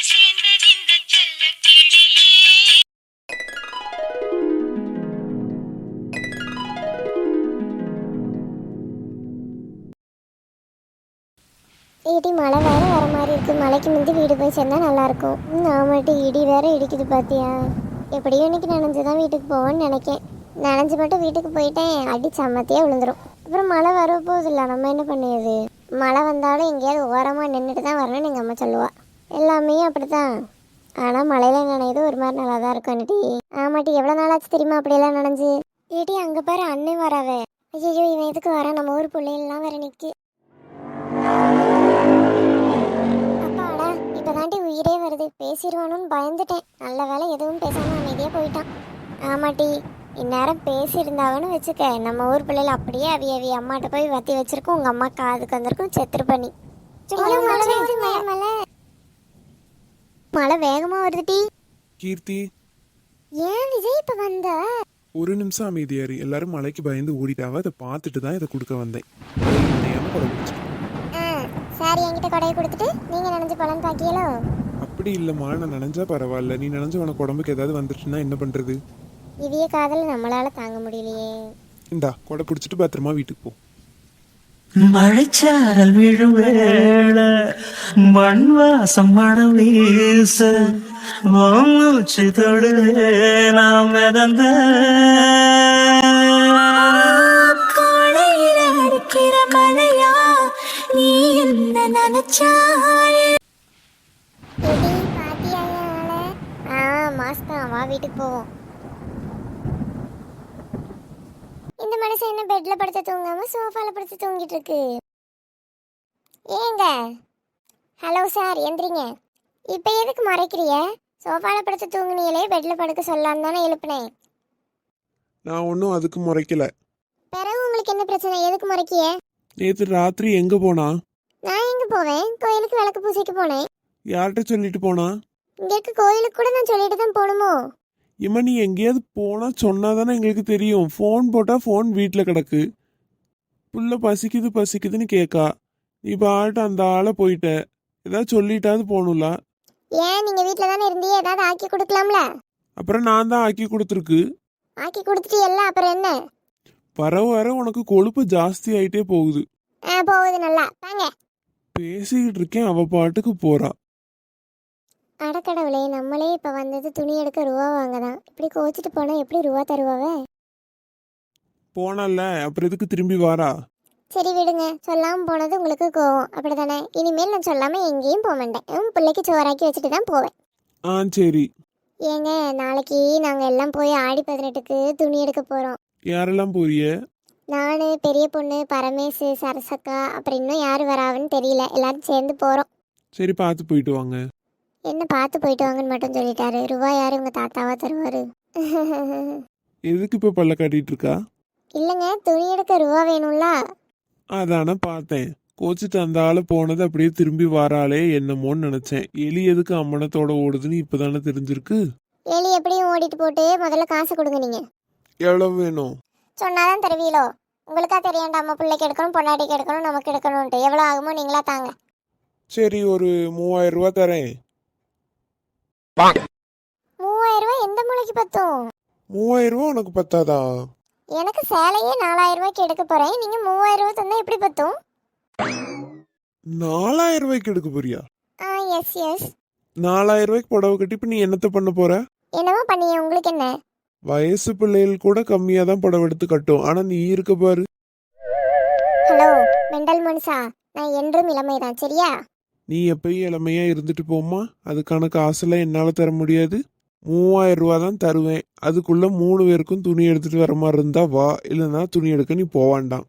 இடி மழை வேற வர மாதிரி இருக்கு. மழைக்கு முந்தி வீடு போய் சேர்ந்தா நல்லா இருக்கும். ஆமாட்டி இடி வேற இடிக்குது பாத்தியா. எப்படியும் இன்னைக்கு நனைஞ்சுதான் வீட்டுக்கு போவேன்னு நினைக்கேன். நனைஞ்சு மட்டும் வீட்டுக்கு போயிட்டேன் அடி சம்மத்தியே விழுந்துடும். அப்புறம் மழை வர போதில்ல, நம்ம என்ன பண்ணியது. மழை வந்தாலும் எங்கேயாவது ஓரமாக நின்றுட்டு தான் வரணும்னு எங்கள் அம்மா சொல்லுவா. எல்லாமே அப்படித்தான். ஆனால் மழையில நனையுது ஒரு மாதிரி நல்லா தான் இருக்கும் அன்னிட்டி. ஆமாட்டி எவ்வளோ நாளாச்சு தெரியுமா அப்படியெல்லாம் நனைஞ்சு. ஏட்டி அங்கே பாரு அண்ணன் வராவே. ஐயோ இவன் எதுக்கு வர, நம்ம ஊர் பிள்ளைகள்லாம் வேற நிற்கி. அப்பாடா இப்போதாண்டி உயிரே வருது. பேசிடுவானுன்னு பயந்துட்டேன். நல்ல வேலை எதுவும் பேசாமல் அமைதியாக போயிட்டான். ஆமாட்டி இந்நேரம் பேசியிருந்தாங்கன்னு வச்சுக்க, நம்ம ஊர் பிள்ளைகள் அப்படியே அவிய அம்மாட்ட போய் வத்தி வச்சிருக்கோம். உங்கள் அம்மா காதுக்கு வந்திருக்கும் செத்துரு பண்ணி. மழை வேகமா வருதுடி. கீர்த்தி ஏன் விஜய் இப்ப வந்த? ஒரு நிமிஷம் அமைதியாரு. எல்லாரும் மழைக்கு பயந்து ஓடிட்டாவ. அதை பார்த்துட்டு தான் இதை கொடுக்க வந்தேன். சாரி என்கிட்ட கொடையை கொடுத்துட்டு நீங்க நினைஞ்சு பலன் பாக்கியலோ? அப்படி இல்லம்மா, நான் நினைஞ்சா பரவாயில்ல. நீ நினைஞ்ச உனக்கு உடம்புக்கு ஏதாவது வந்துட்டுன்னா என்ன பண்றது? இவிய காதல் நம்மளால தாங்க முடியலையே. இந்தா கொடை பிடிச்சிட்டு பத்திரமா வீட்டுக்கு போ. மழைச்சாரல் விழும் வேளை மண் வாசம் மனம் வீச மூச்சு தொடுவே நாம் மிதந்த கோடையில அடிக்கிற மழையா நீ என்ன நினைச்சாயே. பாத்தியா மாஸ்தான், வா வீட்டுக்கு போவோம். இந்த மனுஷன் என்ன பெட்ல படுத்து தூங்காம சோஃபால படுத்து தூங்கிட்டு இருக்கு. ஏங்க ஹலோ சார் எந்திரிங்க. இப்ப எதுக்கு மறைக்கிறிய? சோஃபால படுத்து தூங்குனீங்களே, பெட்ல படுக்க சொல்லலாம் தானே எழுப்பினேன். நான் ஒன்றும் அதுக்கு முறைக்கல. பிறகு உங்களுக்கு என்ன பிரச்சனை, எதுக்கு முறைக்கிய? நேற்று ராத்திரி எங்க போனா? நான் எங்க போவேன், கோயிலுக்கு விளக்கு பூசைக்கு போனேன். யார்கிட்ட சொல்லிட்டு போனா? இங்க இருக்க கோயிலுக்கு கூட நான் சொல்லிட்டு தான் போகணுமோ? இம்மா நீ எங்கேயாவது போனா சொன்னாதானே எங்களுக்கு தெரியும். ஃபோன் போட்டா ஃபோன் வீட்டில் கிடக்கு. புள்ள பசிக்குது பசிக்குதுன்னு கேட்கா. நீ பாட்டு அந்த ஆளை போயிட்ட. ஏதாவது சொல்லிட்டாவது போகணும்ல. ஏன் நீங்க வீட்ல தானே இருந்தீங்க, ஏதாவது ஆக்கி கொடுக்கலாம்ல? அப்புறம் நான் தான் ஆக்கி கொடுத்துருக்கு. ஆக்கி கொடுத்துட்டு எல்லாம் அப்புறம் என்ன? வர வர உனக்கு கொழுப்பு ஜாஸ்தி ஆயிட்டே போகுது. போகுது நல்லா தாங்க. பேசிக்கிட்டு இருக்கேன், அவ பாட்டுக்கு போறா. அடக்கடவுளே, நம்மளே இப்ப வந்தது துணி எடுக்க ரூபா வாங்கதான். இப்படி கோச்சிட்டு போனா எப்படி ரூபா தருவாவே? போனல்ல, அப்புறம் எதுக்கு திரும்பி வாரா? சரி விடுங்க, சொல்லாம போனது உங்களுக்கு கோவம் அப்படிதானே? இனிமேல் நான் சொல்லாம எங்கேயும் போக மாட்டேன். பிள்ளைக்கு சோறாக்கி வச்சுட்டு தான் போவேன். சரி. ஏங்க நாளைக்கு நாங்க எல்லாம் போய் ஆடி 18க்கு துணி எடுக்க போறோம். யாரெல்லாம் போறிய? நானு, பெரிய பொண்ணு, பரமேசு, சரசக்கா, அப்புறம் இன்னும் யாரு வராவன்னு தெரியல. எல்லாரும் சேர்ந்து போறோம். சரி பார்த்து போயிட்டு வாங்க. என்ன பார்த்து போயிட்டு வாங்கன்னு மட்டும் சொல்லிட்டாரு. ரூபா யாரு உங்க தாத்தாவா தருவாரு? எதுக்கு இப்ப பல்ல காட்டிட்டு இருக்கா? இல்லைங்க, துணி எடுக்க ரூபா வேணும்ல. அதான பார்த்தேன். கோச்சிட்டு அந்த ஆளு போனது அப்படியே திரும்பி வாராளே என்னமோன்னு நினைச்சேன். எலி எதுக்கு அம்மனத்தோட ஓடுதுன்னு இப்பதானே தெரிஞ்சிருக்கு. எலி எப்படியும் ஓடிட்டு போட்டு முதல்ல காசு கொடுங்க. நீங்க எவ்வளவு வேணும் சொன்னாதான் தருவீலோ? உங்களுக்கா தெரியாண்டாம பிள்ளைக்கு எடுக்கணும், பொண்டாட்டிக்கு எடுக்கணும், நமக்கு எடுக்கணும்ட்டு. எவ்வளவு ஆகுமோ நீங்களா தாங்க. சரி ஒரு 3000 ரூபா தரேன். 3000 ரூபாய் எந்த மூளைக்கு பத்தும்? 3000 ரூபா உனக்கு பத்தாதா? எனக்கு சேலையே 4000 ரூபாய்க்கு எடுக்க போறேன். நீங்க 3000 ரூபாய் தந்தா எப்படி பத்தும்? 4000 ரூபாய்க்கு எடுக்க போறியா? S S. 4000 ரூபாய்க்கு புடவை கட்டி இப்ப நீ என்னத்த பண்ண போற? என்னவோ பண்ணிய, உங்களுக்கு என்ன? வயசு பிள்ளைகள் கூட கம்மியா தான் புடவை எடுத்து கட்டும். ஆனா நீ இருக்க பாரு. ஹலோ மெண்டல் மனுஷா, நான் என்றும் இளமைதான் சரியா? நீ எப்பயும் இளமையா இருந்துட்டு போமா. அதுக்கான காசெல்லாம் என்னால தர முடியாது. 3000 ரூபா தான் தருவேன். அதுக்குள்ள 3 பேருக்கும் துணி எடுத்துட்டு வர மாதிரி இருந்தா வா, இல்லைன்னா துணி எடுக்க நீ போவாண்டாம்.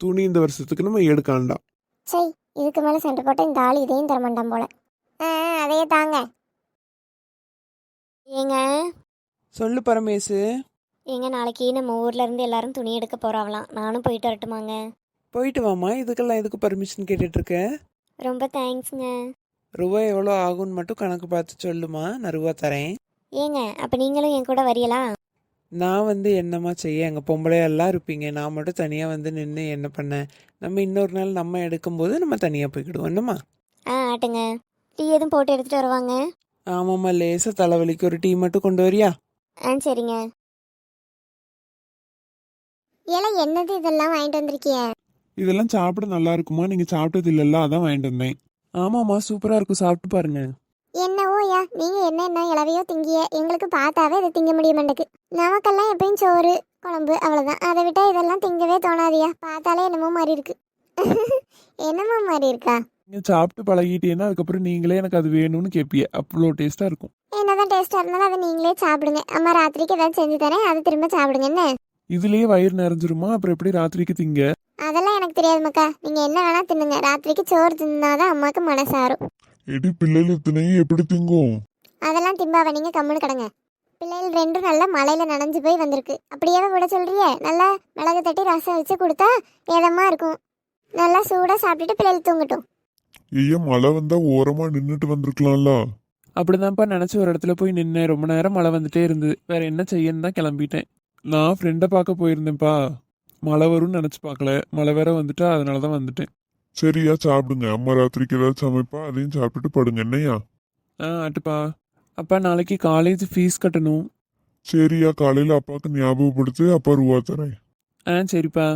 துணி இந்த வருஷத்துக்கு நம்ம எடுக்காண்டாம். சரி, இதுக்கு மேல சண்டை போட்ட இந்த ஆள் இதையும் தரமாட்டான் போல. அதையே தாங்க. ஏங்க சொல்லு பரமேசு. ஏங்க நாளைக்கு நம்ம ஊர்ல இருந்து எல்லாரும் துணி எடுக்க போறாங்களாம். நானும் போயிட்டு வரட்டுமாங்க? போயிட்டு வாமா. இதுக்கெல்லாம் எதுக்கு பர்மிஷன் கேட்டுட்டு இருக்க? ரொம்ப தேங்க்ஸ்ங்க. ரூபா எவ்வளோ ஆகும்னு மட்டும் கணக்கு பார்த்து சொல்லுமா, நான் ரூபா தரேன். ஏங்க அப்ப நீங்களும் என் கூட வரீங்களா? நான் வந்து என்னம்மா செய்ய, எங்கள் பொம்பளையெல்லாம் இருப்பீங்க. நான் மட்டும் தனியாக வந்து நின்று என்ன பண்ண? நம்ம இன்னொரு நாள் நம்ம எடுக்கும்போது நம்ம தனியாக போய்க்கிடுவோம். என்னம்மா? ஆட்டுங்க. டீ எதுவும் போட்டு எடுத்துட்டு வருவாங்க. ஆமாம்மா, லேசா தலைவலிக்கு ஒரு டீ மட்டும் கொண்டு வரியா? ஆ சரிங்க. ஏல என்னது இதெல்லாம் வாங்கிட்டு வந்திருக்கிய? இதெல்லாம் சாப்பிட நல்லா இருக்குமா? நீங்க சாப்பிட்டது இல்லல்ல, அதான் வாங்கிட்டு வந்தேன். ஆமாம்மா, சூப்பரா இருக்கும், சாப்பிட்டு பாருங்க. என்னவோயா நீங்க என்ன இளவையோ திங்கிய, எங்களுக்கு பார்த்தாவே இதை திங்க முடிய மாட்டேக்கு. நமக்கெல்லாம் எப்பயும் சோறு குழம்பு அவ்வளவுதான், அதை விட்டா இதெல்லாம் திங்கவே தோணாதியா. பார்த்தாலே என்னமோ மாதிரி இருக்கு. என்னமோ மாதிரி இருக்கா? நீங்க சாப்பிட்டு பழகிட்டீங்கன்னா அதுக்கப்புறம் நீங்களே எனக்கு அது வேணும்னு கேட்பீங்க. அவ்வளோ டேஸ்டா இருக்கும். என்னதான் டேஸ்டா இருந்தாலும் அதை நீங்களே சாப்பிடுங்க. அம்மா ராத்திரிக்கு ஏதாவது செஞ்சு தரேன், அதை திரும்ப சாப்பிடுங்க என்ன. இதுலயே வயிறு நிறைஞ்சிருமா? அப்புறம் எப்படி ராத்திரிக்கு திங்க? அதெல்லாம் எனக்கு தெரியாது மக்கா, நீங்க என்ன வேணா தின்னுங்க. ராத்திரிக்கு சோறு தின்னாதான் அம்மாவுக்கு மனசாரும். எடி பிள்ளைகள் இத்தனையும் எப்படி திங்கும்? அதெல்லாம் திம்பாவ, நீங்க கம்முன்னு கிடங்க. பிள்ளைகள் ரெண்டும் நல்லா மழையில நனைஞ்சு போய் வந்திருக்கு. அப்படியே விட சொல்றிய? நல்லா மிளகு தட்டி ரசம் வச்சு கொடுத்தா ஏதமா இருக்கும். நல்லா சூடா சாப்பிட்டுட்டு பிள்ளைகள் தூங்கட்டும். ஐயா, மழை வந்தா ஓரமா நின்னுட்டு வந்திருக்கலாம்ல. அப்படிதான்ப்பா நினச்சி ஒரு இடத்துல போய் நின்னேன். ரொம்ப நேரம் மழை வந்துட்டே இருந்தது. வேற என்ன செய்யன்னு தான் கிளம்பிட்டேன். நான் ஃப்ரெண்டை பார்க்க போயிருந்தேன்ப்பா. மழை வரும்னு நினைச்சு பார்க்கல, மழை வேற வந்துட்டா, அதனாலதான் வந்துட்டேன். சரியா, சாப்பிடுங்க. அம்மா ராத்திரிக்கு ஏதாவது சமைப்பா, அதையும் சாப்பிட்டுட்டு படுங்க. என்னையா? ஆட்டுப்பா. அப்பா, நாளைக்கு காலேஜ் ஃபீஸ் கட்டணும். சரியா, காலையில அப்பாவுக்கு ஞாபகப்படுத்து, அப்பா ரூபா தரேன். சரிப்பா.